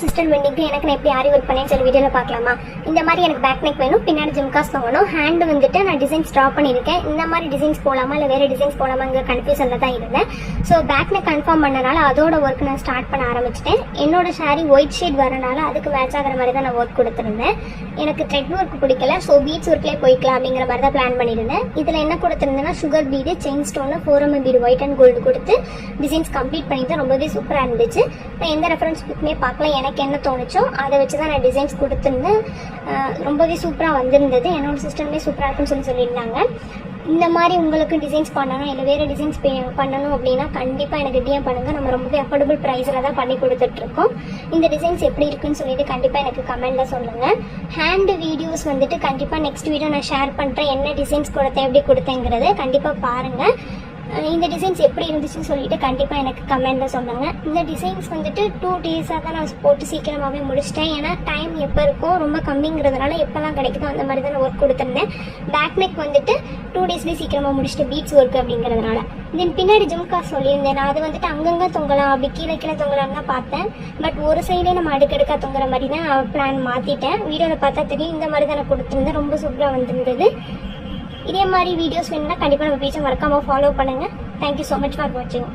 Sister வெண்டிங்க்கு எனக்கு நான் எப்படி ஆரி ஒர்க் பண்ணேன்னு சொல்லி வீடியோவில் பார்க்கலாமா? இந்த மாதிரி எனக்கு பேக் நெக் வேணும், பின்னாடி ஜிம்காஸ் வாங்கணும், ஹேண்டு வந்துட்டு நான் டிசைன்ஸ் ட்ரா பண்ணியிருக்கேன். இந்த மாதிரி டிசைன்ஸ் போகலாமா இல்லை வேறு டிசைன்ஸ் போகலாமாங்கிற கன்ஃபியூஷனில் தான் இருந்தேன். ஸோ பேக் நெக் கன்ஃபார்ம் பண்ணனால அதோட ஒர்க் நான் ஸ்டார்ட் பண்ண ஆரம்பிச்சிட்டேன். என்னோட ஷாரி ஒயிட் ஷேட் வரனால அதுக்கு மேட்ச் ஆகிற மாதிரி தான் நான் ஒர்க் கொடுத்துருந்தேன். எனக்கு த்ரெட் ஒர்க் பிடிக்கல, ஸோ பீட்ஸ் ஒர்க்லேயே போய்க்கலாம் அப்படிங்கிற மாதிரி தான் பிளான் பண்ணியிருந்தேன். இதில் என்ன கொடுத்துருந்தேன்னா sugar bead, chain stone, 4mm bead white and gold கொடுத்து டிசைன்ஸ் கம்ப்ளீட் பண்ணிட்டு ரொம்பவே சூப்பராக இருந்துச்சு. நான் எந்த ரெஃபரன்ஸ் புக்குமே பார்க்கல, எனக்கு என்ன தோணுச்சோ அதை வச்சு தான் நான் டிசைன்ஸ் கொடுத்துருந்தேன். ரொம்பவே சூப்பராக வந்திருந்தது. என்னோட சிஸ்டருமே சூப்பராக இருக்குன்னு சொல்லியிருந்தாங்க. இந்த மாதிரி உங்களுக்கு டிசைன்ஸ் பண்ணணும் இல்லை வேறு டிசைன்ஸ் பண்ணணும் அப்படின்னா கண்டிப்பாக எனக்கு டிஎம் பண்ணுங்கள். நம்ம ரொம்பவே அஃபோர்டபுள் ப்ரைஸில் தான் பண்ணி கொடுத்துட்ருக்கோம். இந்த டிசைன்ஸ் எப்படி இருக்குன்னு சொல்லிட்டு கண்டிப்பாக எனக்கு கமெண்ட்டில் சொல்லுங்கள். ஹேண்டு வீடியோஸ் வந்துட்டு கண்டிப்பாக நெக்ஸ்ட் வீடியோ நான் ஷேர் பண்ணுறேன். என்ன டிசைன்ஸ் கொடுத்தேன், எப்படி கொடுத்தேங்கிறத கண்டிப்பாக பாருங்கள். இந்த டிசைன்ஸ் எப்படி இருந்துச்சுன்னு சொல்லிட்டு கண்டிப்பாக எனக்கு கமெண்ட்டில் சொல்லுங்கள். இந்த டிசைன்ஸ் வந்துட்டு 2 டேஸாக தான் நான் போட்டு சீக்கிரமாகவே முடிச்சிட்டேன். ஏன்னா டைம் எப்போ இருக்கும் ரொம்ப கம்மிங்கிறதுனால எப்போல்லாம் கிடைக்குதோ அந்த மாதிரி தான் நான் ஒர்க் கொடுத்துருந்தேன். பேக் நெக் வந்துட்டு 2 டேஸ்லேயே சீக்கிரமாக முடிச்சுட்டு பீட்ஸ் ஒர்க் அப்படிங்கிறதுனால. தென் பின்னாடி ஜிம்காஸ் சொல்லியிருந்தேன். நான் அது வந்துட்டு அங்கங்கே தொங்கலாம், அப்படி கீழே கீழே தொங்கலான்னு தான் பார்த்தேன். பட் ஒரு சைடே நம்ம அடுக்கடுக்காக தொங்குற மாதிரி தான் பிளான் மாற்றிட்டேன். வீடியோவில் பார்த்தா தெரியும், இந்த மாதிரி தான் நான் கொடுத்துருந்தேன். ரொம்ப சூப்பராக வந்துருந்தது. இதே மாதிரி வீடியோஸ் வேணும்னா கண்டிப்பாக நம்ம பேஜை மறக்காமல் ஃபாலோ பண்ணுங்கள். தேங்க்யூ ஸோ மச் ஃபார் வாட்சிங்.